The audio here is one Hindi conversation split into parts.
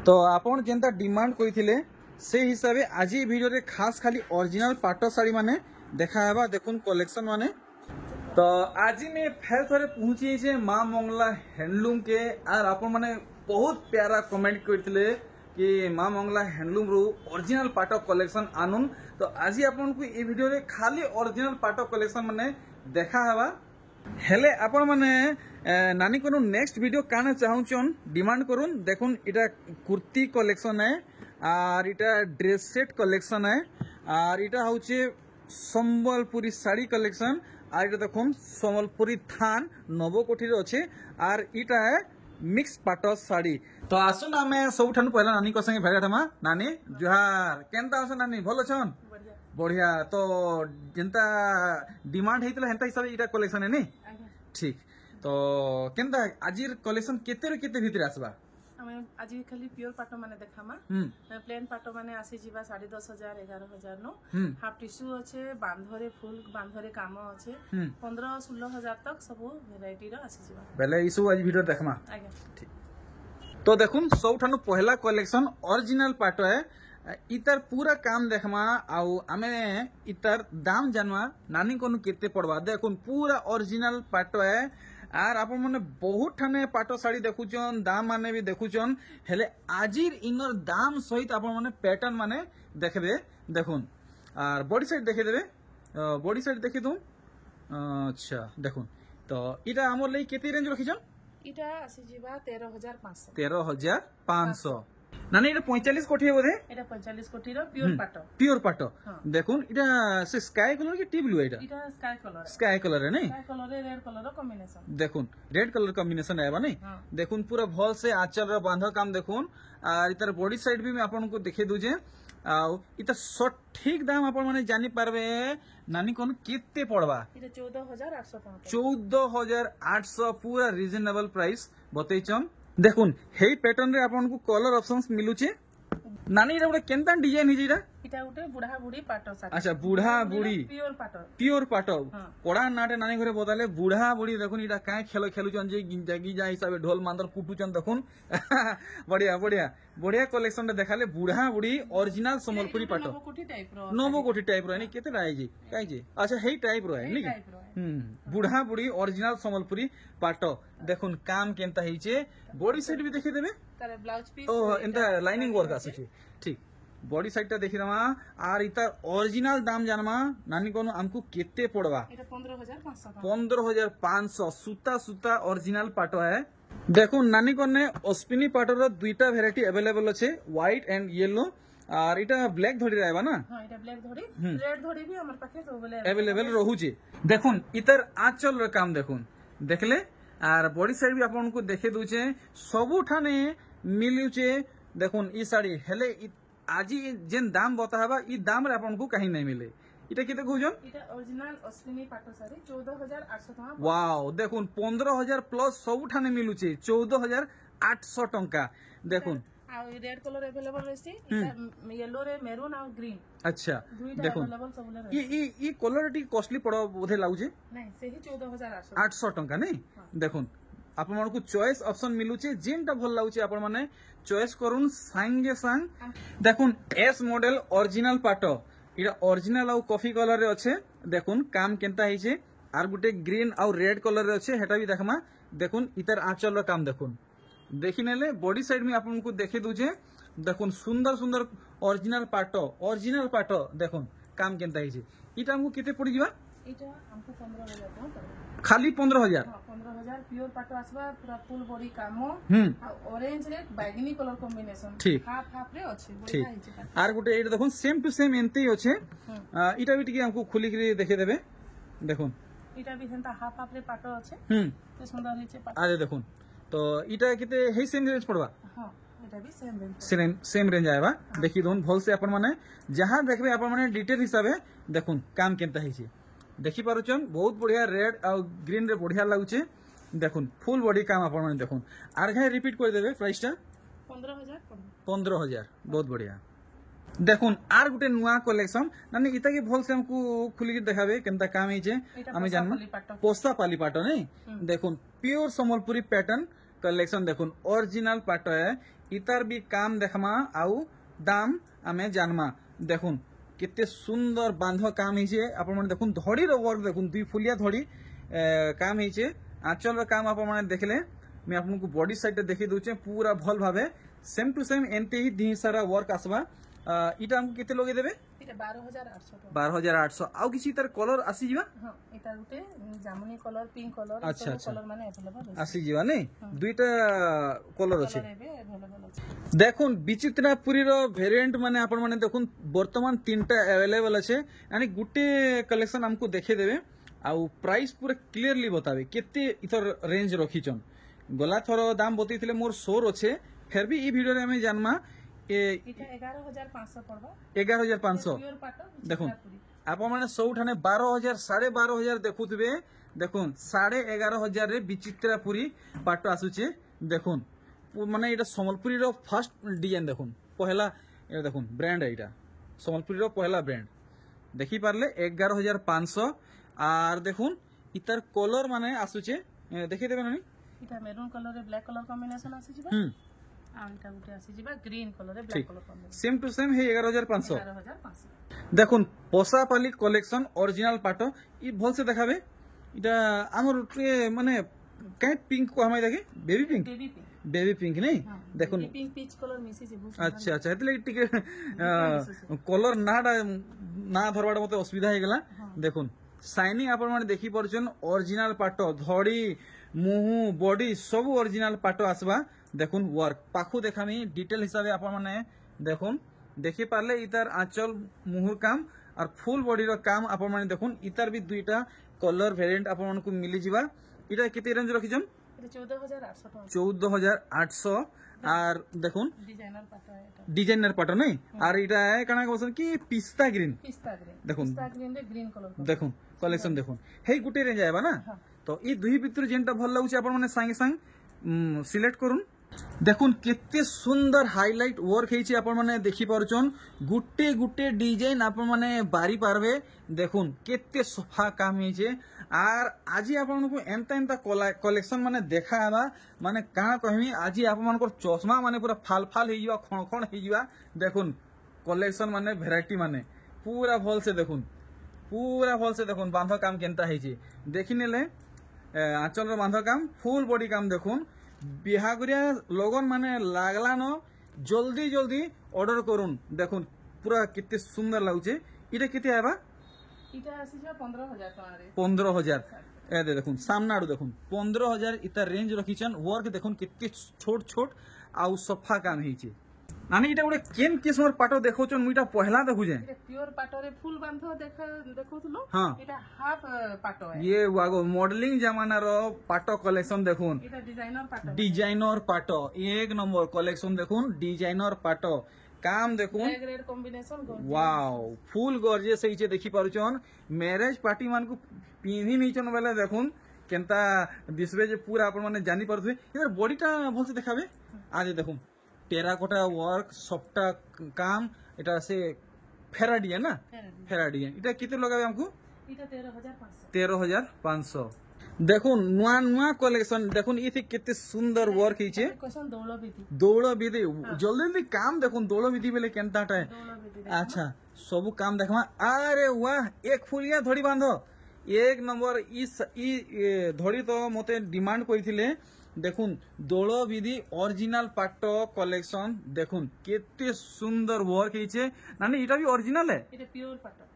तो आपण जेंता डिमांड करथिले से हिसाब से आज वीडियो रे खास खाली ओरिजिनल पाट साड़ी माने देखा हेबा देखुन कलेक्शन माने। तो आज मैं फेर थोड़े पहुंची जे मां मंगला हैंडलूम के आर आपण माने बहुत प्यारा कमेंट करथिले कि मां मंगला हैंडलूम रू ओरिजिनल पाट कलेक्शन आनुन। तो आज आपण को ए वीडियो रे खाली ओरिजिनल पाट कलेक्शन माने देखा हेबा हेले आपण माने नानी को नेक्स्ट वीडियो काना चाहूचन डिमांड करूँ। देखुन इटा कुर्ती कलेक्शन है और इटा ड्रेस सेट कलेक्शन है और इटा होचे संबलपुरी साड़ी कलेक्शन और इटा देखुन संबलपुरी थान नवकोठी अच्छे और इटा है मिक्स पाट साड़ी। तो आसुन आम सब पहला नानी को संगे भेट हमा। नानी जुहार केनता आस नानी भल छन बढ़िया। तो जेंता डिमांड हेतला हेंता हिसाब इटा कलेक्शन है नी ठीक। तो केनता आजिर कलेक्शन केते रे केते भीतर आसबा आज खाली प्योर पाट माने देखामा प्लेन पाट माने आसी जीवा 10,500 11,000 नो हाफ टिश्यू अच्छे बांधरे फुल बांधरे काम अच्छे 15-16,000 तक सब वेराइटी रो आसी जीवा बेले इसु आज वीडियो देखमा आगे ठीक। तो देखुन सबठानु पहला कलेक्शन ओरिजिनल पाट है इतार पूरा काम देखमा आउ आमे इतार दाम जानवा नानी कोनु केते पड़वा। देखुन पूरा ओरिजिनल पाट है आर आप माने बहुत ठाने पाट साड़ी देखुचन दाम माने भी देखुचन हेले आजिर इनर दाम सहित आप माने पैटर्न माने देखबे। देखुन आर बॉडी साइड देखे देबे बॉडी साइड देखि दू अच्छा देखुन। तो इटा हमर लई केते रेंज रखिछन इटा आसी जीवा 13,500 13,500 नानी इटा 45 कोठी है बोधे इटा 45 कोठी रो प्योर पाट देखुन इटा से स्काई कलर की टी ब्लू है इटा स्काई कलर है नहीं स्काई कलर रेड कलर रो कॉम्बिनेशन देखुन रेड कलर कॉम्बिनेशन आएबा नहीं देखुन पूरा भल से आंचल रो बांध काम देखुन और इतार बॉडी साइड भी मैं आपन को देखे दूजे आउ इता सठिक दाम आपण माने जानि पारबे नानी कोन केते पड़वा इटा 14,800 टका 14,800 पूरा रीजनेबल प्राइस बतैचन। देखुन हेई पैटर्न रे आपन को कलर ऑप्शंस मिलुचे नानी रे केनता डिजाइन हिजी रा इटा उटे बुढ़ा बुढ़ी पाट साड़ी अच्छा बुढ़ा बुढ़ी प्योर पाट कोड़ा नाटे नानी घरे बताले बुढ़ा बुढ़ी देखुन इटा काहे खेल खेलुचन जे जागी जा हिसाब ढोल मांदर कुटुचन देखुन बढ़िया बढ़िया बढ़िया कलेक्शन रे देखाले बुढ़ा बुढ़ी ओरिजिनल संबलपुरी पाट नवकोठी टाइप रो है केते राय जी काई जी अच्छा हेई टाइप रो है नी बुढ़ा बुढ़ी ओरिजिनल संबलपुरी पाट देखुन काम केनता हिचे बॉडी साइड भी देखि देबे तारे ब्लाउज पीस ओ एंता लाइनिंग वर्क आसे ठीक बॉडी साइड ता देखि दमा आर इता ओरिजिनल दाम जानमा नानी कोन हमको केते पड़वा इटा 15,500 15,500 सूता सूता ओरिजिनल पाटो है। देखो नानी कोन ने ओस्पिनी पाटो रो दुईटा वैरायटी अवेलेबल अछि व्हाइट एंड येलो और इटा ब्लैक धड़ी रहबा ना हां इटा ब्लैक धड़ी रेड धड़ी भी हमर पाखे अवेलेबल रहूची। देखुन इतर आंचल रो काम देखुन देखले आर बॉडी साइड भी आपन को देखे दूचे सबु ठाने मिलुचे। देखुन ई साड़ी हेले आज जेन दाम बताबा ई दाम रे आपन को कहीं नहीं मिले इटा केते कहउजन इटा ओरिजिनल अश्विनी पाट साड़ी 14,800 टका वाओ देखुन 15,000 प्लस सब ठाने मिलुचे 14,800 टंका। देखुन आ रेड कलर अवेलेबल रहसी इटा येलो रे मेरून आ ग्रीन अच्छा देखुन अवेलेबल सब ले ई कलर टी कॉस्टली पड़ो बोधे लाउजे नहीं सेही 14,800 टंका नहीं देखुन आपण मन को चॉइस ऑप्शन मिलुचे जेनटा भल लाउचे आपण माने चॉइस करून संगे संग। देखुन एस मॉडल ओरिजिनल पाटो इटा ओरिजिनल आ कॉफी कलर रे अच्छे देखुन काम केनता हिचे are Gute green uh red colour रे अच्छे हेटा भी देखमा। देखुन इतर आंचल रो काम देखुन देखि नेले बॉडी साइड में आपण को देखे दूजे देखुन सुंदर सुंदर ओरिजिनल पाटो देखुन काम केनता हिचे इटा हमको केते पड़ी जीवा इटा हमको 15,000 टका खाली 15,000 प्योर पाट आसबा पूरा फुल बॉडी काम ऑरेंज रे बैगनी कलर कॉम्बिनेशन ठीक हाफ हाफ रे अछि बढ़िया हिचे आर गुटे एटा देखुन सेम टू सेम एंते ही अच्छे इटा भी टिके हमको खुली के देखे देबे। देखुन इटा भी सेंता हाफ हाफ रे पाट अछि तो सुंदर हिचे पाट अरे देखुन तो इटा केते हे सेम रेंज पड़वा हां इटा भी सेम रेंज आएबा देखि दोन भल से अपन माने जहां देखबे अपन माने डिटेल हिसाबे देखुन काम केनता हिचे देखि पारुचन बहुत बढ़िया रेड आ ग्रीन रे बढ़िया लागुचे। देखुन फुल बॉडी काम अपन माने देखुन आर घाय रिपीट कर देबे प्राइस टा 15,000 बहुत बढ़िया। देखुन आर गुटे नुआ कलेक्शन नानी इता के भल से हमको खुली के देखाबे केनता काम हिचे हमें जानना पोसा पाली पाटो नहीं देखुन प्योर संबलपुरी पैटर्न कलेक्शन देखुन ओरिजिनल पाट है इतार भी काम देखमा आउ दाम आमे जानमा देखुन केते सुंदर बांध काम हिचे आपण माने देखुन धड़ी रो वर्क देखुन दुई फुलिया धड़ी काम हिचे आंचल रो काम आपण माने देखले मैं आपनको बॉडी साइड देखि दोचे पूरा भल भाबे सेम टू सेम एनते ही दी सारा वर्क आसबा इटा हमको केते लगे देबे इटा 12800 12800 आउ किछि तार कलर आसी जिबा हां इटा गुटे जामुनी कलर पिंक कलर अच्छा अच्छा कलर माने अवेलेबल आसी जिबा नै दुईटा कलर अछि देखुन विचित्रापुरी रो वेरिएंट माने आपण माने देखुन वर्तमान तीनटा अवेलेबल अछि यानी गुटे कलेक्शन हमको देखे देबे आउ प्राइस पूरा क्लियरली बताबे केते इतर रेंज रखिचन गला थरो दाम बतैथिले मोर शोर अछि फिर भी ई वीडियो रे हमें जानमा इटा 11500 पड़बा 11500 प्योर पाटो देखुन आप माने सबठाने 12000 12500 देखुथबे देखुन 11500 रे विचित्रापुरी पाटो आसुचे देखुन माने एटा समलपुरी रो फर्स्ट डिजाइन देखुन पहला ए देखुन ब्रांड एटा समलपुरी रो पहला ब्रांड देखि पारले 11500 आर देखुन इतर कलर माने आसुचे देखि देबे ननी इटा मेरून कलर रे ब्लैक कलर कॉम्बिनेशन आसी जिबा आ इटा गुटे आसी जिबा ग्रीन कलर रे black colour combination same to same हे 11500 11500 देखुन पोसापाली कलेक्शन ओरिजिनल पाटो ई भल से देखाबे इटा हमर माने काय पिंक को हमाय देखे बेबी पिंक नहीं देखुन पिंक पीच कलर मिसी जे अच्छा अच्छा एतले टिके कलर नाडा ना धरबाड मते असुविधा हे गेला देखुन शाइनिंग आपण माने देखि परछन ओरिजिनल पाटो धड़ी मुहु बॉडी सब ओरिजिनल पाटो आसबा देखुन वर्क पाखु देखामी डिटेल हिसाब से आपण माने देखुन देखि पारले इतार आंचल मुहुर काम और फुल बॉडी रो काम आपण माने देखुन इतार भी दुईटा कलर वेरिएंट आपण मानकु मिली जिबा इटा केते रेंज रखिजन 14800 और देखुन डिजाइनर पाटो नहीं और इटा है काना कहसन कि पिस्ता ग्रीन देखुन रे ग्रीन कलर देखुन कलेक्शन देखुन हे गुटे रेंज आइबा ना तो ई दुही भितर जेनटा भल लागुचे आपण माने संगे संग सिलेक्ट करूँ देखुन केते सुंदर हाईलाइट वर्क हेछि आपण माने देखि पारुचन गुटे गुटे डिजाइन आपण माने बारी पारबे देखुन केते सफा काम हेछि आर आजी आपण को एंता एंता कलेक्शन माने देखाबा माने का कहमी आजी आपण मानकर चश्मा माने पूरा फाल फाल हे जिवा खण खण हे जिवा देखुन कलेक्शन माने वैरायटी माने पूरा भल से देखुन बांध काम केनता हेछि देखि नेले आंचल रो बांध काम फुल बॉडी काम देखुन बिहागुरिया लगन माने लागला न जल्दी जल्दी ऑर्डर करूँ देखुन पूरा कितने सुंदर लागुचे इटा किते आबा इटा आसी जा 15000 टका रे 15000 ए देखुन सामना आडू देखुन 15000 इता रेंज रखिचन वर्क देखुन कितने छोट छोट आउ सफा काम हेछि नानी इटा गोटे केन किस्मर पाटो देखौचन मुइटा पहला देखु जे इटा प्योर पाटो रे फुल बांध देखौथलो हां इटा हाफ पाटो है ये वागो मॉडलिंग जमाना रो पाटो कलेक्शन देखुन इटा डिजाइनर पाटो एक नंबर कलेक्शन देखुन डिजाइनर पाटो काम देखुन red combination wow full gorgeous हेचे देखि पारुचन मैरिज पार्टी मान को पिन्ही नीचन बेले देखुन केनता दिसबे जे पूरा अपन माने जानि परथुए इधर बॉडीटा भल से देखाबे आज देखुन टेराकोटा वर्क सॉफ्टा काम इटा से फेराडियन ना फेराडियन इटा किते लगाबे हमको इटा 13500 देखुन नुआ नुआ कलेक्शन देखुन इथे केते सुंदर वर्क हिचे क्वेश्चन दौड़ विधि जल्दी जल्दी काम देखुन दौड़ विधि बेले केनताटा अच्छा सब काम देखमा अरे वाह एक फुलिया धड़ी बांधो एक नंबर ई धड़ी तो मते डिमांड करिथिले देखुन दौड़ विधि ओरिजिनल पाटो कलेक्शन देखुन केते सुंदर वर्क हिचे नानी इटा भी ओरिजिनल है इटा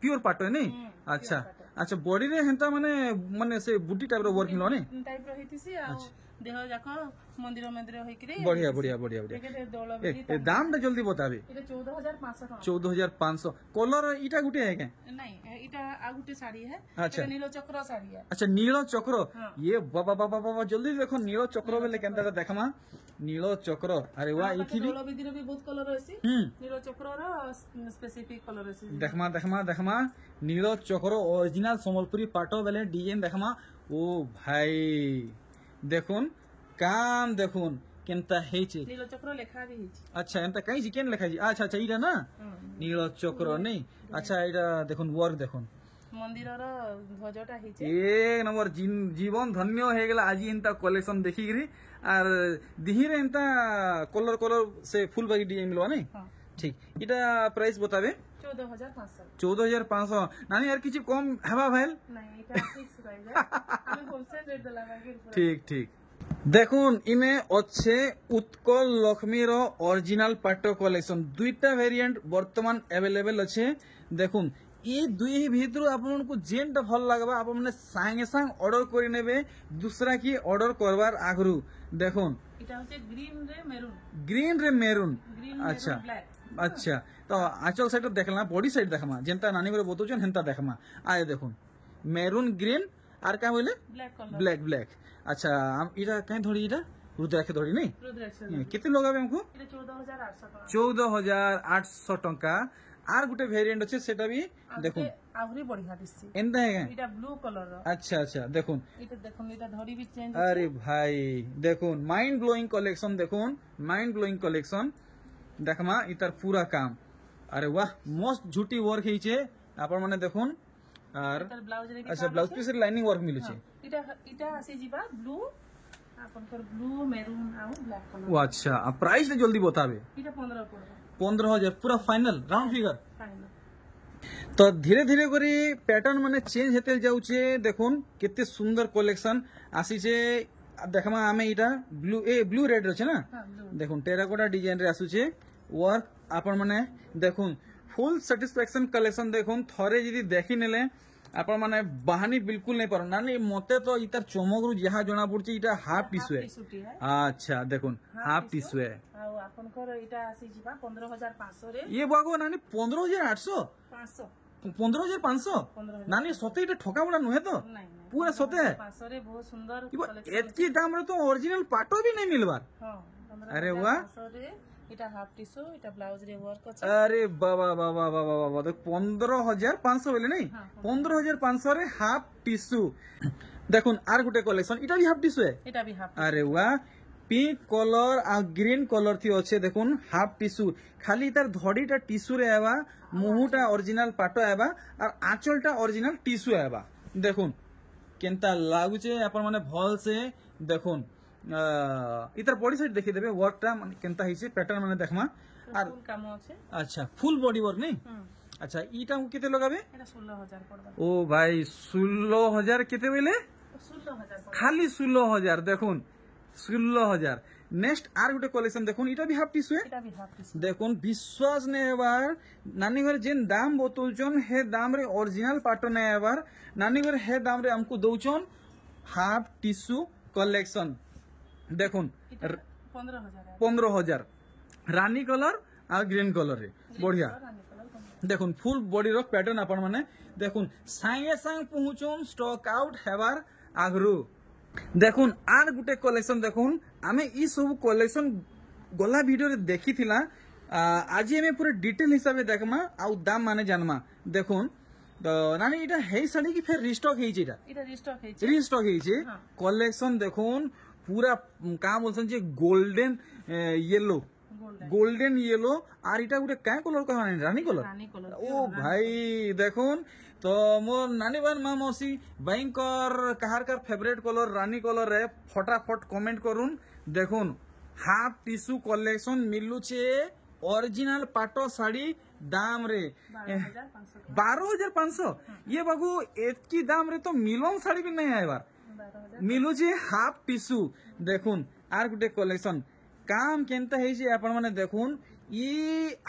प्योर पाटो है नहीं अच्छा अच्छा बॉडी रे हेंता माने माने से बुटी टाइप रो वर्किंग लो नहीं टाइप रो हेतिसी आ देह जाको मंदिर मंदिर होई करे बढ़िया बढ़िया बढ़िया बढ़िया दाम टा जल्दी बताबे इटा 14500 टका 14500 कलर इटा गुटे है के नहीं इटा आ गुटे साड़ी है अच्छा नीलो चक्र साड़ी है अच्छा नीलो चक्र ये बाबा बाबा बाबा जल्दी देखो नीलो चक्र बेले केनता देखमा नीलो चक्र अरे वाह इथि भी दौड़ विधि रे भी बहुत कलर होसी नीलो चक्र रो स्पेसिफिक कलर होसी देखमा नीलो चक्र ओरिजिनल संबलपुरी पाटो बेले डिजाइन देखमा ओ भाई देखुन काम देखुन केनता हेछि नीलो चक्र लेखा भी हेछि अच्छा एंता कहीं जी केन लेखा जी अच्छा अच्छा इटा ना नीलो चक्र नहीं अच्छा इटा देखुन वर्क देखुन मंदिर रो ध्वजटा हेछि एक नंबर जीवन धन्य हे गेला आज इनता कलेक्शन देखि गिरी আর দিহিরে এন্তা কলর কলর সে ফুল বাকি ডিজাইন মিলবা নাই হ্যাঁ ঠিক এটা প্রাইস বতাবে 14,500 14,500 নানি আর কিছু কম হেবা ভাইল নাই এটা ফিক্স প্রাইস আমি হোলসেল রেট দিলা বাকি ঠিক ঠিক দেখুন ইনে অছে উৎকল লক্ষ্মীর অরিজিনাল পাট কলেকশন দুইটা ভেরিয়েন্ট বর্তমান अवेलेबल আছে দেখুন এই দুই ভিতর আপনাদের যেটা ভাল লাগবে আপনি সাঙ্গে সাঙ্গ অর্ডার করে নেবে দুসরা কি অর্ডার করবার আগরু দেখুন এটা হচ্ছে গ্রিন রে মেরুন গ্রিন আচ্ছা ব্ল্যাক আচ্ছা তো আঁচল সাইড দেখলা বডি সাইড দেখামা যেটা নানি করে বতুছেন হেনতা দেখামা আয় দেখুন মেরুন গ্রিন আর কা বলে ব্ল্যাক কলর ব্ল্যাক আচ্ছা এটা কাই ধরি এটা রুদ্রাক্ষে ধরি নাই রুদ্রাক্ষ কেতে লগাবে আমকু এটা 14,800 টাকা 14,800 টঙ্কা আর গোটে ভেরিয়েন্ট আছে সেটা भी দেখুন আহুরি বড়িয়া দিছি এন্তা है এটা ব্লু কলর আচ্ছা আচ্ছা দেখুন এটা দেখুন এটা ধরি বি চেঞ্জ আরে ভাই দেখুন মাইন্ড ব্লোয়িং কালেকশন দেখুন মাইন্ড ব্লোয়িং কালেকশন দেখমা ইতার পুরা কাম আরে বাহ মস্ত ঝুটি ওয়ার্ক হইছে আপন মানে দেখুন আর এটার ব্লাউজ রে আচ্ছা ব্লাউজ পিসের লাইনিং ওয়ার্ক মিলুছে এটা এটা আসি ଯିବା ব্লু ଆପଣଙ୍କର ব্লু মেরুন ଆଉ ব্ল্যাক কলর ও আচ্ছা আর প্রাইস জলদি বতাবে এটা 15 পড়বে 15,000 পুরা ফাইনাল রাউন্ড ফিগার ফাইনাল তো ধীরে ধীরে করে প্যাটার্ন মানে চেঞ্জ হতে যাচ্ছে দেখুন কেতে সুন্দর কলেকশন আসিছে দেখমা আমি এটা ব্লু রেড আছে না হ্যাঁ ব্লু দেখুন টেরাকোটা ডিজাইন রে আসুছে ওয়ার্ক আপন মানে দেখুন ফুল স্যাটিসফ্যাকশন কলেকশন দেখুন থরে যদি দেখি নেলে আপন মানে বাহানি বিলকুল নাই পার না মতে তো ইতার চমকরু যাহা জনা পড়ছে এটা হাফ টিস্যু টিস্যুটি হ্যাঁ আচ্ছা দেখুন হাফ টিস্যু ଆଉ ଆପଣଙ୍କର ଏଇଟା আসি ଯିବା 15,500 রে ইয়ে বাগো নানি 15,800 500 15,500 নানি সতে এটা ঠকাবড়া নুহে তো নাই নাই পুরা সতে 500 রে বহুত সুন্দর এতকি দাম রে তো অরিজিনাল পাটো भी नहीं मिलবার হ্যাঁ अरे वाह 500 রে এটা হাফ টিস্যু এটা ব্লাউজ রে ওয়ার্ক আছে আরে বাবা বাবা বাবা বাবা দেখ 15,500 বলে নাই 15,500 রে হাফ টিস্যু দেখুন আর গোটে কালেকশন এটা भी হাফ টিস্যু এটা বি হাফ আরে वाह পিঙ্ক কলর আর গ্রিন কলর থি আছে দেখুন হাফ টিস্যু খালি তার ধড়িটা টিস্যু রে আবা মুহুটা অরিজিনাল পাটো আবা আর আঁচলটা অরিজিনাল টিস্যু আবা দেখুন কেনতা লাগুছে আপন মানে ভাল সে দেখুন ইতার বডি সাইড দেখি দেবে ওয়ার্কটা মানে কেনতা হইছে প্যাটার্ন মানে দেখমা আর ফুল কাম আছে আচ্ছা ফুল বডি ওয়ার্ক নেই আচ্ছা ইটা কেতে লাগাবে এটা 16,000 পড়বে ও ভাই 16,000 কেতে বলে 16,000 খালি 16,000 দেখুন 16,000 নেক্সট আর গোটে কালেকশন দেখুন এটা भी হাফ টিস্যু এটা বি হাফ টিস্যু দেখুন বিশ্বাস নেই এবার নানি ঘরে যেন দাম বতুলছন হে দাম রে অরিজিনাল পাটো নেই এবার নানি ঘরে হে দাম রে আমকু দউছন হাফ টিস্যু কালেকশন দেখুন 15,000 রানী কলর আর গ্রিন কলর রে বঢ়িয়া দেখুন ফুল বডির প্যাটার্ন আপন মানে দেখুন সাঙ্গে সাঙ্গ পৌঁছুন স্টক আউট হেবার আগরু দেখুন আর গোটে কলেকশন দেখুন আমি ই সব কলেকশন গলা ভিডিওরে দেখিছিলা আজি আমি পুরো ডিটেল হিসাবে দেখমা আউ দাম মানে জানমা দেখুন তো নানি এটা হেই শাড়ি কি ফের রিস্টক হইছে এটা রিস্টক হইছে রিস্টক হইছে কলেকশন দেখুন পুরা কা বলছেন যে গোল্ডেন ইয়েলো আর এটা গোটে কা কলর কহ রানী কলর ও ভাই দেখুন তো মোর নানি বান মা মৌসি বাইঙ্কর কাহারকার ফেভারিট কলর রানী কলর রে ফটাফট কমেন্ট করুন দেখুন হাফ টিস্যু কলেকশন মিলুছে অরিজিনাল পাটো শাড়ি দাম রে 12,500 ये बाबू एतकी दाम रे तो मिलन शाड़ी भी नहीं है बार मिलुचे हाफ टिस्यू देखुन आर गुटे कलेक्शन काम केनता है जे अपन माने देखुन ई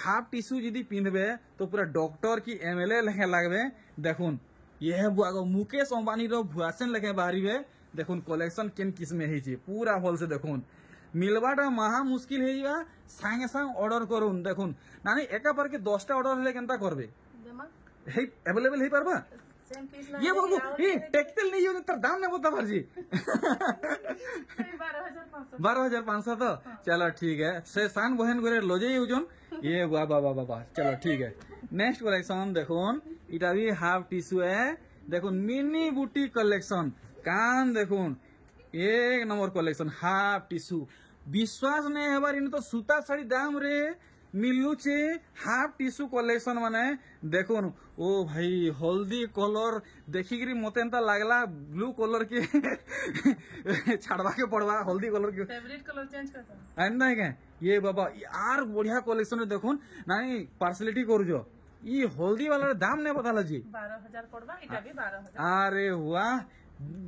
हाफ टिस्यू यदि पिनबे तो पूरा डॉक्टर की एमएलए लेखे लागबे देखुन ये बुआगो मुकेश अंबानी रो भुआसन लेखे बाहरीबे देखुन कलेक्शन केन किस्म है जे पूरा होल से देखुन मिलवाटा महा मुश्किल है जा सांगे सांग ऑर्डर करुन देखुन नानी एका पर के 10टा ऑर्डर हले केनता करबे हे अवेलेबल है पारबा ये बाबू ये टेक्सटाइल नहीं होने तर दाम नहीं बता पारजी 12,500 तो चलो ठीक है से सान बहन करे लोजे यूजन ये वाह वाह वाह वाह चलो ठीक है नेक्स्ट कलेक्शन देखुन इटा भी हाफ टिश्यू है देखुन मिनी बुटी कलेक्शन कान देखुन एक नंबर कलेक्शन हाफ टिश्यू विश्वास नहीं है बार इन तो सूता साड़ी दाम रे मिलुचे हाफ टिश्यू कलेक्शन माने देखुन ओ भाई हल्दी कलर देखिक मत एंता लगला ब्लू कलर के छाड़वा के पड़वा हल्दी कलर के फेवरेट कलर चेंज करता एंता है ये बाबा यार बढ़िया कलेक्शन देखुन नानी पार्सलिटी करूजो ये हल्दी वाला दाम नहीं पता जी 12,000 पड़वा इटा भी 12,000 अरे वाह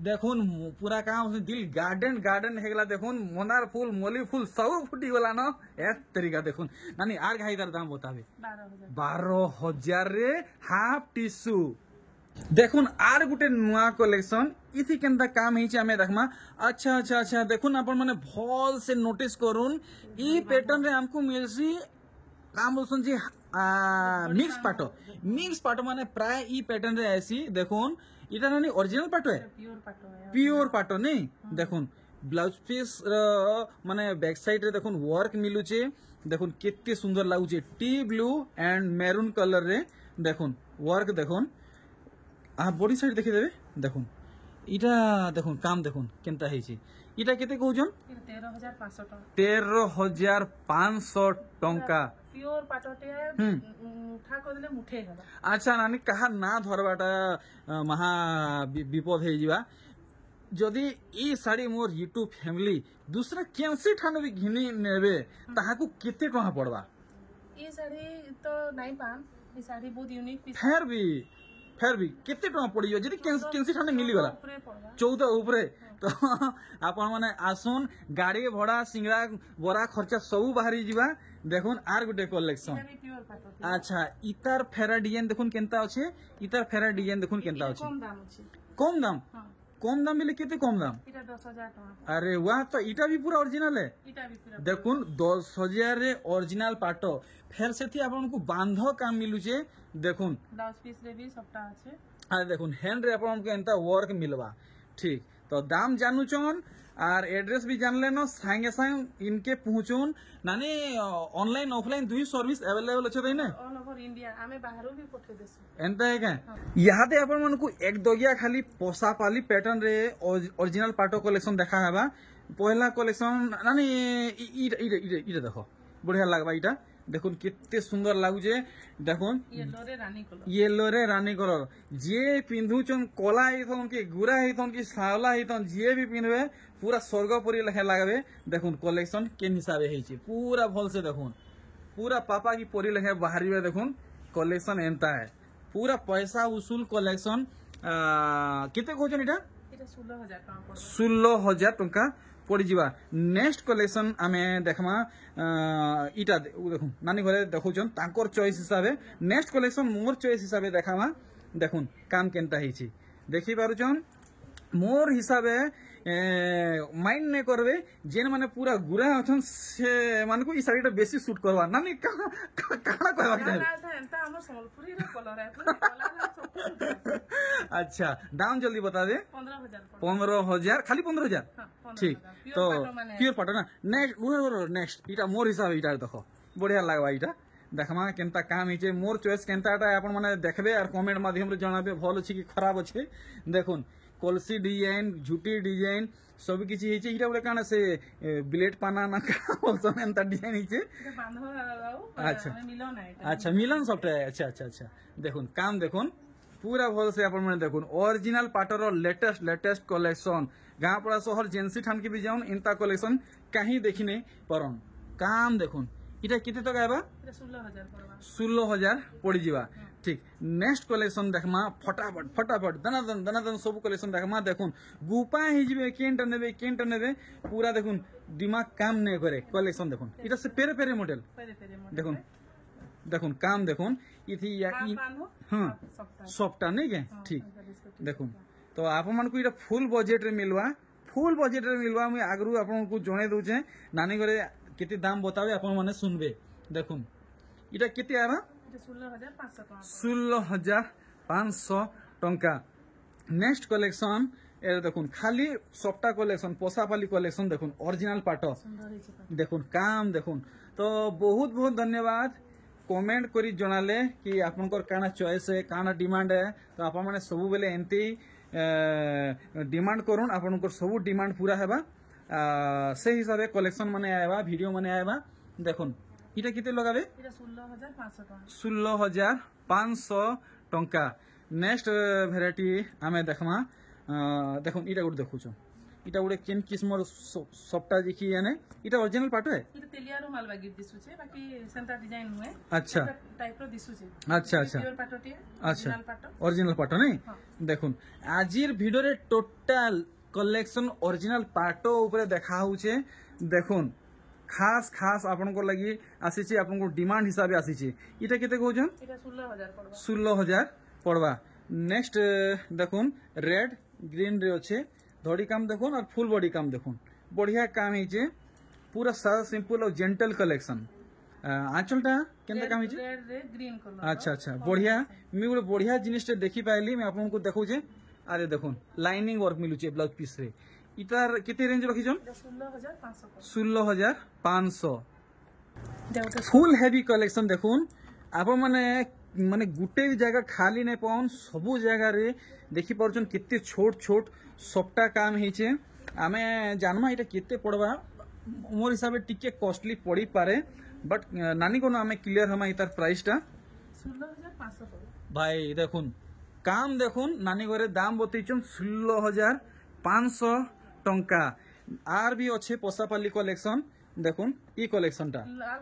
देखुन पूरा काम दिल गार्डन गार्डन हेगला देखुन मोनार फूल मोली फूल सब फुटी गला न एक तरीका देखुन नानी आर घाई तार दाम बताबे 12,000 रे हाफ टिश्यू देखुन आर गुटे नुआ कलेक्शन इथि केनता काम हिचे हमें देखमा अच्छा अच्छा अच्छा देखुन अपन माने भल से नोटिस करून ई पैटर्न रे हमको मिलसी काम बोलसन जी मिक्स पाटो माने प्राय ई पैटर्न रे ऐसी देखुन इटा नानी ओरिजिनल पाटो है प्योर पाटो नहीं देखुन ब्लाउज पीस माने बैक साइड रे देखुन वर्क मिलुचे देखुन केते सुंदर लागुचे टी ब्लू एंड मैरून कलर रे देखुन वर्क देखुन आ बॉडी साइड देखि देबे देखुन इटा देखुन काम देखुन केनता हेछि इटा केते कहउजन 13,500 टका 13,500 टंका प्योर पाटोटे उठा को दिले मुठे गला अच्छा नानी कहा ना धरबाटा महा विपद हे जिवा जदि ई साड़ी मोर यूट्यूब फैमिली दूसरा केनसे ठानो भी घिनी नेबे ताहाकू केते टका पड़वा ई साड़ी तो नहीं पाम ई साड़ी बहुत यूनिक पीस फिर भी केते टका पड़ियो जदि केनसे ठाने मिली गला 14 ऊपरे तो आपण माने आसुन गाड़ी भड़ा सिंगड़ा बड़ा खर्चा सब बाहरी जिवा देखुन आर गुटे कलेक्शन अच्छा इतार फेरा डिजाइन देखुन केनता अच्छे इतार फेरा डिजाइन देखुन केनता अच्छे कम दाम मिले केते कम दाम 10,000 टका अरे वाह तो इटा भी पूरा ओरिजिनल है देखुन 10,000 रे ओरिजिनल पाटो फेर से थी आपन को बांध काम मिलुचे देखुन ब्लाउज पीस रे भी सबटा আছে आ देखुन हैंड रे आपन को एंता वर्क मिलवा ठीक तो दाम जानू चन और एड्रेस भी जान लेनो संगे संग इनके पहुंचुन नानी ऑनलाइन ऑफलाइन दुई सर्विस अवेलेबल अच्छे थे ना ऑल ओवर इंडिया आमे बाहरो भी पठे देसु एंता है क्या यहाँ ते अपन मन को एक दोगिया खाली पोसा पाली पैटर्न रे ओरिजिनल पाटो कलेक्शन देखा है पहला कलेक्शन नानी इटा देखो बढ़िया लगवा इटा देखुन कितने सुंदर लागुचे देखुन येलो रे रानी कलर जे पिंधुचन कला हिथन कि गुरा हिथन कि सावला हिथन जे भी पिंधबे पूरा स्वर्गपुरी लेखे लागबे देखुन कलेक्शन केन हिसाबे हेछि पूरा भल से देखुन पूरा पापा की परी लेखे बाहरीबे देखुन कलेक्शन एंता है पूरा पैसा उसूल कलेक्शन केते कहछन इटा 16,000 टका पड़ी जीवा नेक्स्ट कलेक्शन आमे देखमा इटा देखुन नानी घरे देखुचन तांकर चॉइस हिसाबे नेक्स्ट कलेक्शन मोर चॉइस हिसाबे देखामा देखुन काम केनता हिछि देखि पारुचन मोर हिसाबे माइंड ने करबे जेन माने पूरा गुरा अछन से मान को ई साड़ीटा बेसी सूट करवा नानी काना कहबा चाहे एंता हमर संबलपुरी रे कलर है अच्छा दाम जल्दी बता दे 15,000 खाली 15,000 ठीक तो प्योर पाटो ना नेक्स्ट इटा मोर हिसाब इटा देखो बढ़िया लागबा इटा देखमा केनता काम हिचे मोर चॉइस केनताटा आपण माने देखबे और कमेंट माध्यम रे जणाबे भल अछि कि खराब अछि देखुन कलसी डिजाइन झुटी डिजाइन सब किछि हिचे इटा बडे काना से ब्लेड पाना ना बोलसन एंता डिजाइन हिचे अच्छा मिलन सबटा अच्छा अच्छा अच्छा देखुन काम देखुन पूरा भल से आपण माने देखुन ओरिजिनल पाटर लेटेस्ट कलेक्शन गाँव पड़ा शहर जेंसी ठान के भी जाऊन इनता कलेक्शन कहीं देखी नहीं परन काम देखुन इटा किते तो गायबा 16,000 पड़ी जीवा ठीक नेक्स्ट कलेक्शन देखमा फटाफट दनादन सब कलेक्शन देखमा देखुन गुपा ही जिबे केंट नेबे पूरा देखुन दिमाग काम नहीं करे कलेक्शन देखुन इटा से पेरे मॉडल देखुन काम देखुन इथि या हां सबटा नहीं के ठीक देखुन तो आप मन को इटा फुल बजट रे मिलवा मैं आगरू आपन को जणे दउचे नानी घरे केते दाम बतावे आपन माने सुनबे देखुन इटा केते आबा 16,500 टंका नेक्स्ट कलेक्शन ए देखुन खाली सबटा कलेक्शन पोसापाली कलेक्शन देखुन ओरिजिनल पाटो देखुन काम देखुन तो बहुत बहुत धन्यवाद कमेंट करी जनाले कि आपनकर काना चॉइस है काना डिमांड है तो आपन माने सब बेले एंती डिमांड करूँ आपनकर सब डिमांड पूरा हेबा से हिसाब से कलेक्शन माने आएबा वीडियो माने आएबा देखुन इटा किते लगाबे এটা 16500 টাকা 16500 टंका नेक्स्ट भेराइटी आमे देखमा देखो इटा गुड देखुछ इटा गुडे केन किस्मर सबटा देखि याने इटा ओरिजिनल पाटो है এটা তেলিয়ারো মাল বাগি দিসুছে বাকি সেন্টার ডিজাইন হুয়ে अच्छा টাইপ র দিসুছে अच्छा अच्छा পিওর পাটটি अच्छा অরিজিনাল পাট ओरिजिनल पाटो नहीं देखुन आजिर भिडियो रे टोटल कलेक्शन ओरिजिनल पाटो ऊपर देखा होचे देखुन खास खास आपन को लगी आसीचे आपन को डिमांड हिसाब आसीचे इटा केते कहउछन এটা 16000 পড়বা 16000 पड़वा नेक्स्ट देखुन रेड ग्रीन रे अच्छे धड़ी काम देखुन और फुल बॉडी काम देखुन बढ़िया काम है पूरा सादा सिंपल और जेंटल कलेक्शन आंचलटा केनता काम है রেড রে গ্রিন কলর अच्छा अच्छा बढ़िया मैं गोटे बढ़िया जिनिस देखी पाइली मैं आपन को देखौ जे अरे देखुन लाइनिंग वर्क मिलुचे ब्लाउज पीस रे इतार केते रेंज रखिछन 16500 16500 দেউতে फुल हेवी कलेक्शन देखुन आप माने माने गुटे भी जगह खाली नहीं पाउन सबु जगह रे देखि परछन कितने छोट छोट सबटा काम हेचे आमे जानमा इटा कितने पड़वा मोर हिसाब से टिके कॉस्टली पड़ी पारे बट नानी को आमे क्लियर हमा इतार प्राइस टा 16500 পড়বা भाई देखुन काम देखुन नानी घरे दाम बतैछन 16500 टंका आर भी अच्छे पोसापाली कलेक्शन देखुन ई कलेक्शन टा लाल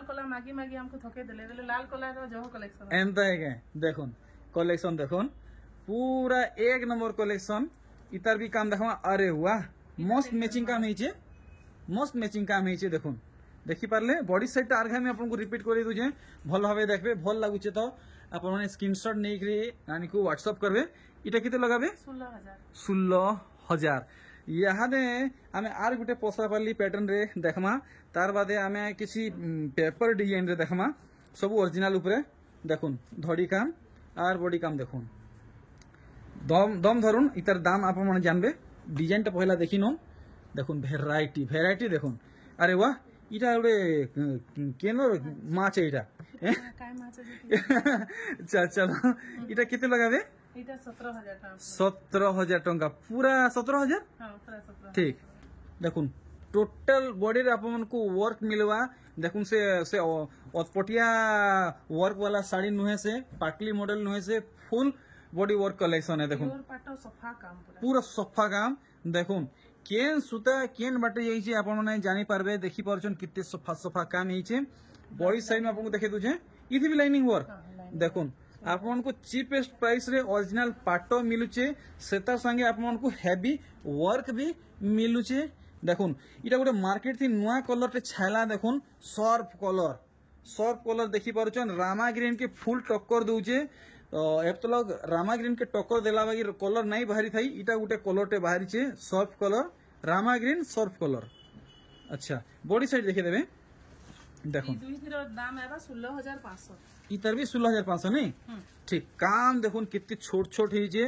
कोला मागी मागी हमको थके देले देले लाल कोला रो जो कलेक्शन एंता है देखुन कलेक्शन देखुन पूरा एक नंबर कलेक्शन इतर भी काम देखो अरे वाह मस्त मैचिंग काम है मस्त मैचिंग काम है देखुन देखि पारले बॉडी साइड आर्घा में आपन को रिपीट करि दुजे भल भाबे देखबे भल लागुचे तो आपन माने स्क्रीनशॉट नै करी नानी को व्हाट्सएप करबे इटा किते लगाबे 16000 याहादे आमे आर गुटे पोसापाली पैटर्न रे देखमा तार बादे आमे किसी पेपर डिजाइन रे देखमा सब ओरिजिनल ऊपर देखुन धड़ी काम आर बॉडी काम देखुन दम दम धरुन इतर दाम आप मन जानबे डिजाइन टा पहला देखिनो देखुन वेराइटी वेराइटी देखुन अरे वाह इटा ओडे केनो माछ एटा काय माछ चल चलो इटा किते लगाबे এটা 17000 টাকা 17000 टंका पूरा 17000 हां पूरा 17000 ठीक देखुन टोटल बॉडी रे आपन को वर्क मिलवा देखुन से अतपटिया वर्क वाला साड़ी नुहे से पाटली मॉडल नुहे से फुल बॉडी वर्क कलेक्शन है देखुन प्योर पाटो सफा काम पूरा सफा काम देखुन केन सूता केन बाटे जाइछे आपन माने जानि पारबे देखि परछन कितने सफा सफा काम हिचे बॉडी साइड में आपन को देखे दुजे इथि भी लाइनिंग वर्क देखुन आपन को चीपेस्ट प्राइस रे ओरिजिनल पाटो मिलुचे सेता संगे आपन को हेवी वर्क भी मिलुचे देखुन इटा गोटे मार्केट थी नुआ कलर टे छाला देखुन सर्फ कलर देखि पारुछन रामा ग्रीन के फुल टक्कर दउचे एब तो लोग रामा ग्रीन के टक्कर देला बाकी कलर नहीं बाहरी थाई इटा गोटे कलर टे बाहरी छे Surf colour Rama green Surf colour अच्छा बॉडी साइड देखि देबे देखुन दुईर दाम आबा 16500 इतर भी 16500 नहीं ठीक काम देखुन कितनी छोट छोट है जे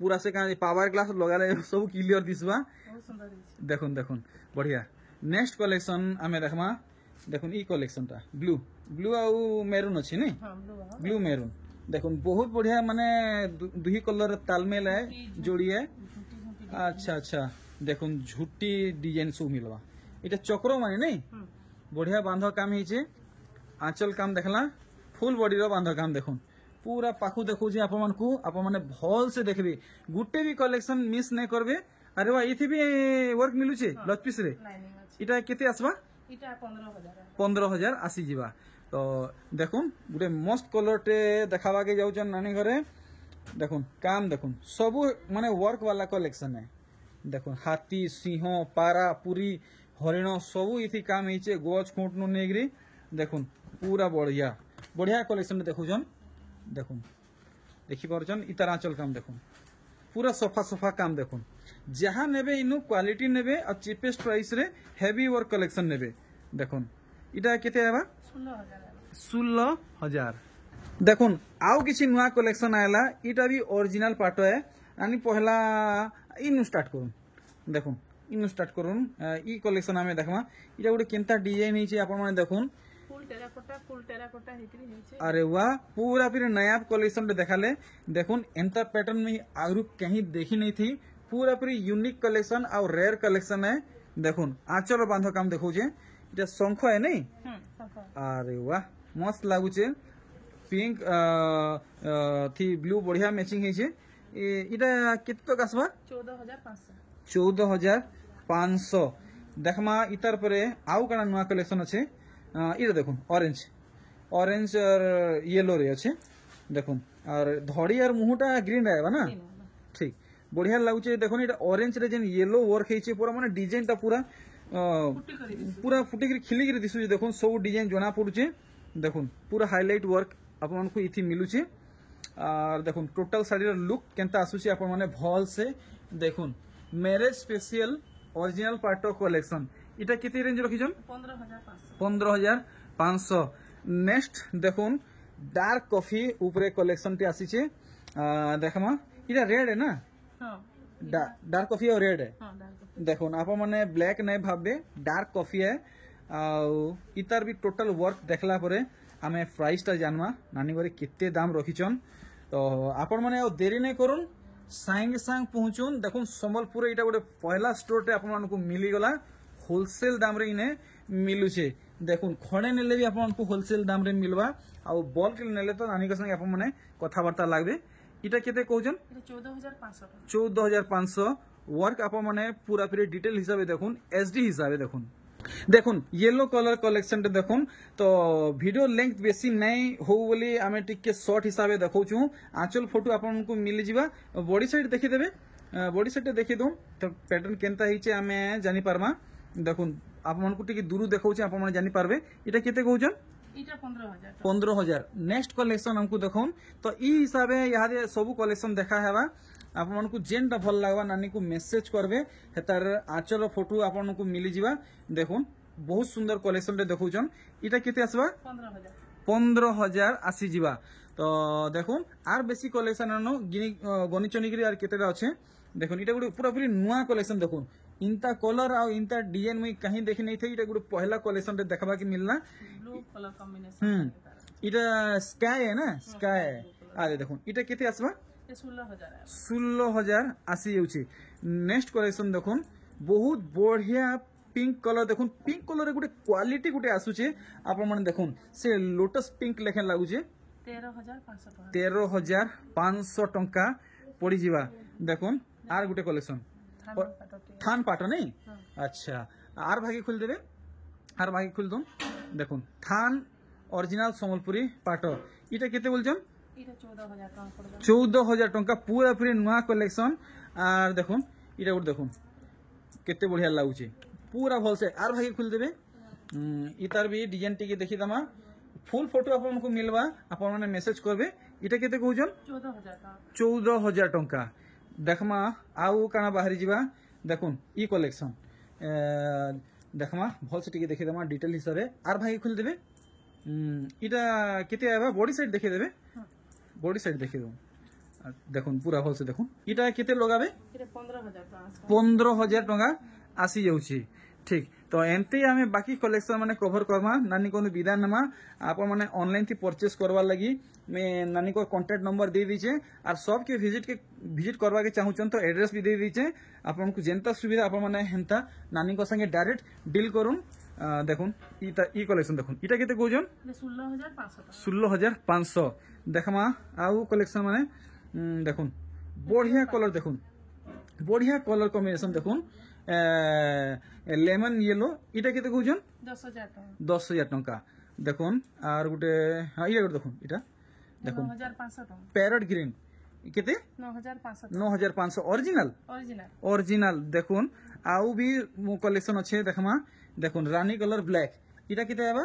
पूरा से पावर ग्लास लगा सब क्लियर दिसवा बहुत सुंदर है देखुन देखुन बढ़िया नेक्स्ट कलेक्शन आमे देखमा देखुन ई कलेक्शन टा ब्लू ब्लू आ मेरून अछि नहीं हां ब्लू मेरून देखुन बहुत बढ़िया माने दुही कलर तालमेल है जोड़ी है अच्छा अच्छा देखुन झुट्टी डिजाइन सब मिलवा इटा चक्र माने नहीं बढ़िया बांध काम है आंचल काम देखला फुल बॉडी रो बांध काम देखुन पूरा पाखु देखु जे आपन को आप माने भल से देखबे गुटे भी कलेक्शन मिस नहीं करबे अरे वाह इथि भी वर्क मिलु छे ब्लाउज पीस रे लाइनिंग अछि इटा केते आसबा इटा 15000 15000 आसी जीवा तो देखुन गुटे मस्त कलर टे देखावा के जाउचन नानी घरे देखुन काम देखुन सब माने वर्क वाला कलेक्शन है देखुन हाथी सिंह पारा पूरी हरिण सब इथि काम हिचे गोछ खूंट नु नेगरी देखुन पूरा बढ़िया बढ़िया कलेक्शन देखुछन देखुन देखि परछन इतर आंचल काम देखुन पूरा सफा सफा काम देखुन जहां नेबे इनु क्वालिटी नेबे और चीपेस्ट प्राइस रे हेवी वर्क कलेक्शन नेबे देखुन इटा केते आबा 16000 देखुन आउ किछि नुआ कलेक्शन आयला इटा भी ओरिजिनल पाटो है यानी पहला इनु स्टार्ट करूं देखुन इनु स्टार्ट करूं ई कलेक्शन आमे देखमा इटा गोटे केनता डिजाइन हिचे आपन माने देखुन फुल टेराकोटा हिकरी हिचे अरे वाह पूरा फिर नया कलेक्शन देखाले देखुन एंता पैटर्न में आगु कहीं देखी नहीं थी पूरा फिर यूनिक कलेक्शन और रेयर कलेक्शन है देखुन आंचल बांध काम देखो जे इटा शंख है नहीं अरे वाह मस्त लागुचे पिंक थी ब्लू बढ़िया मैचिंग है छे इटा केते तक आसबा 14500 देखमा इतार परे आउ काना नुआ कलेक्शन अच्छे इटा देखुन ऑरेंज और येलो रे अच्छे देखुन और धड़ी और मुहटा ग्रीन रहेगा ना ठीक बढ़िया लागुचे देखुन इटा ऑरेंज रे जेन येलो वर्क है पूरा माने डिजाइन टा पूरा पूरा फुटी कर खिली कर दिसु देखुन सब डिजाइन जना पड़ुचे देखुन पूरा हाईलाइट वर्क आपन मन को इथि मिलुचे और देखुन टोटल साड़ी लुक केनता आसुचे आपन माने भल से देखुन मैरिज स्पेशल ओरिजिनल पाटो कलेक्शन इटा केते रेंज रखिजन 15500 नेक्स्ट देखुन डार्क कॉफी ऊपरे कलेक्शन टी आसीचे देखमा इटा रेड है ना डार्क कॉफी और रेड है देखुन आप मैंने ब्लैक नहीं भाबे डार्क कॉफी है इतार भी टोटल वर्क देखला परे आमे प्राइस टा जानवा नानी घरे केते दाम रखिचन तो आपण माने देरी नहीं करूँ सांगे सांग पहुंचुन देखुन संबलपुर इटा गोटे पहला स्टोर टे आपण मानकु मिली गला होलसेल दाम रे इने मिलुचे देखुन खड़े नेले भी आपण मानकु होलसेल दाम रे मिलवा आ बल्क नेले तो नानी के संगे आपण माने कथाबार्ता लागबे इटा केते कहउजन 14500 वर्क आप माने पूरा पूरी डिटेल हिसाब से देखुन एचडी हिसाब से देखुन येलो कलर कलेक्शन टे देखुन तो वीडियो लेंथ बेसी नहीं हो बोली आमे टिके शॉर्ट हिसाब से देखौछु आंचल फोटो आपन को मिल जिबा बॉडी साइड देखि देबे बॉडी साइड देखि दो तो पैटर्न केनता हिचे आमे जानि पारमा देखुन आप मन को टिके दूर देखौछु आप मन जानि पारबे इटा केते कहउछन इटा 15000 नेक्स्ट कलेक्शन हमको देखौन तो ई हिसाबे यादे सब कलेक्शन देखा हेबा आपन को जेनटा भल लागबा नानी को मेसेज करबे हेतार आंचल फोटो आपन को मिली जिबा देखुन बहुत सुंदर कलेक्शन रे देखौछन इटा केते आसबा 15000 आसी जिबा तो देखुन आर बेसी कलेक्शन आनो गनी चनिकरी आर केतेटा अच्छे देखुन इटा गुडे पूरा पूरी नुआ कलेक्शन देखुन इंता कलर आ इंता डिजाइन में कहीं देखि नहीं थे इटा गुडे पहला कलेक्शन रे देखबा के मिलना ब्लू कलर कॉम्बिनेशन इटा स्काई है ना स्काई आरे देखुन इटा केते आसबा 16000 आसी जाउची नेक्स्ट कलेक्शन देखुन बहुत बढ़िया पिंक कलर देखुन पिंक कलर गोटे क्वालिटी गोटे आसुचे आप माने देखुन से लोटस पिंक लेखन लागुचे 13500 टंका पड़ी जिबा देखुन आर गोटे कलेक्शन थान पाटो नहीं अच्छा आर भागी खोल देबे आर भागी खोल दो देखुन थान ओरिजिनल संबलपुरी पाटो इटा केते बोलछन 14000 टंका पूरा पूरी नुआ कलेक्शन आर देखुन इटा गोटे देखुन केते बढ़िया लागुचे पूरा भल से आर भागी खोल देबे इतार भी डिजाइन टिके देखि दमा फुल फोटो आपन को मिलवा आपन माने मेसेज करबे इटा केते कहउजन 14000 टंका देखमा आउ काना बाहरी जिबा देखुन ई कलेक्शन देखमा भल से टिके देखि दमा डिटेल हिसाबे आर भागी खोल देबे इटा केते आबा बॉडी साइड देखि देबे बॉडी साइड देखि दो देखुन पूरा भल से देखुन इटा केते लगाबे 15000 टंका आसी जाउची ठीक तो एमती आमे बाकी कलेक्शन माने कवर करमा नानी को विदा नमा आप माने ऑनलाइन थी परचेस करवा लगी मैं नानी को कांटेक्ट नंबर दे दीचे और सब के विजिट करवा के चाहूचन तो एड्रेस भी दे दीचे आपन को जेंता सुविधा आप माने हेंता नानी को संगे डायरेक्ट डील करूं देखुन ई कलेक्शन देखुन इटा केते कहउजन 16500 देखमा आउ कलेक्शन माने देखुन बढ़िया कलर देखुन बढ़िया कलर कॉम्बिनेशन देखुन लेमन येलो इटा केते कहउजन 10000 टंका देखुन आर गुटे हां इटा गुटे देखुन इटा देखुन 9500 टंका पैरट ग्रीन केते 9500 ओरिजिनल देखुन आउ भी कलेक्शन अच्छे देखमा देखुन रानी कलर ब्लैक इटा केते आबा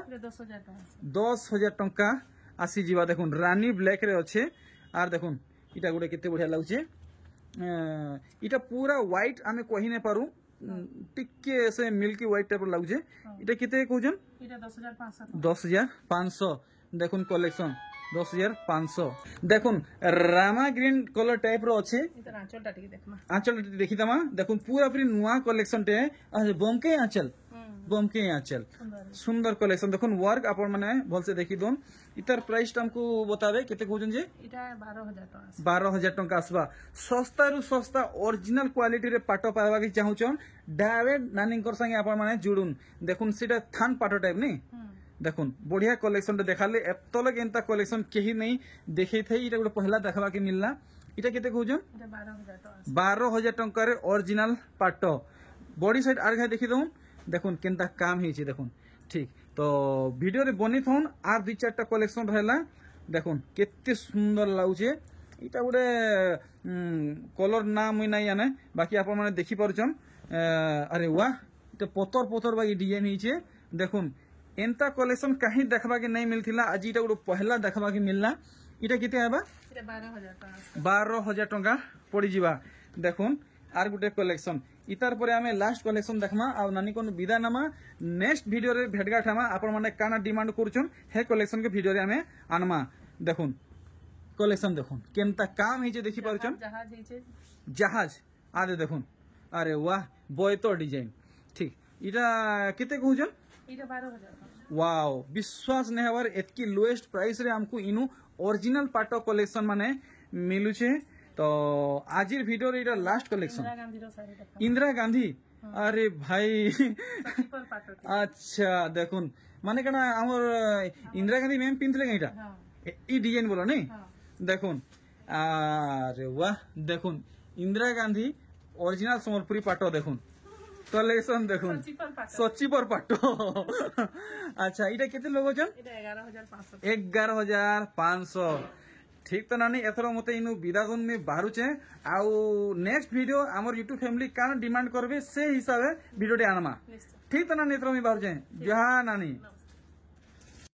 10000 टंका आसी जीवा देखुन रानी ब्लैक रे अच्छे आर देखुन इटा गुटे केते बढ़िया लागुचे इटा पूरा व्हाइट आमे कहि नै पारू टिके से मिल्की व्हाइट टाइप लागुचे इटा केते कहउजन इटा 10500 देखुन कलेक्शन 10500 देखुन रामा ग्रीन कलर टाइप रो अच्छे आंचल देखि दमा देखुन पूरा पूरी नुआ कलेक्शन टे बमके आंचल सुंदर कलेक्शन देखुन वर्क आपण माने भल से देखि दोन इतर प्राइस हमको बतावे केते कहउजन जे इटा 12000 टंका 12000 टंका आसबा सस्ता रु सस्ता ओरिजिनल क्वालिटी रे पाटो पावा के चाहूचन डायरेक्ट नानी कर संगे आपण माने जुडुन देखुन सीटा थान पाटो टाइप नहीं देखुन बढ़िया कलेक्शन देखाले एतलक एंता कलेक्शन केही नहीं देखे थे इटा गोटे पहला देखा के मिलला इटा केते कहउजन 12,000 टंका रे ओरिजिनल पाट बॉडी साइड आर घाय देखि दउन देखुन केंता काम हेछि देखुन ठीक तो वीडियो रे बनी थौन आर 2-4टा कलेक्शन रहला देखुन केते सुंदर लाଗୁचे इटा गोटे कलर ना मुई नाही आने बाकी आपण माने देखि परछन अरे वाह इटा पतर पतर बाकी डिजाइन हेछि देखुन एंता कलेक्शन कहीं देखबा के नहीं मिलथिला आज इटा गोटे पहला देखबा के मिलला इटा केते आबा 12,000 टंका पड़ी जीवा देखुन आर गोटे कलेक्शन इतार परे आमे लास्ट कलेक्शन देखमा आ नानी कोन विदा नामा नेक्स्ट वीडियो रे भेटगाट हमा आपण माने काना डिमांड करछन हे कलेक्शन के वीडियो रे आमे आनमा देखुन कलेक्शन देखुन केनता काम हेजे देखि परछन जहाज आदे देखुन अरे वाह बोयतो डिजाइन ठीक इटा केते कहउछन इटा 12,000 वाओ विश्वास नहीं हवर एतकी लोएस्ट प्राइस रे हमको इनु ओरिजिनल पाटो कलेक्शन माने मिलु छे तो आज वीडियो रे इटा लास्ट कलेक्शन इंदिरा गांधी अरे भाई अच्छा देखुन माने कना हमर इंदिरा गांधी मैम पिनथले इटा ई डिजाइन बोलो नहीं देखुन अरे वाह देखुन इंदिरा गांधी ओरिजिनल संबलपुरी पाटो देखुन कलेक्शन देखुन सची पर पाटो अच्छा इटा केते लोग जन 11,500 ठीक तो नानी एथरो मते इनु विदागुन में बारुचे आउ नेक्स्ट वीडियो हमर यूट्यूब फैमिली कान डिमांड करबे से हिसाबे वीडियो डे आनमा ठीक तो नानी एथरो में बारुचे जहा नानी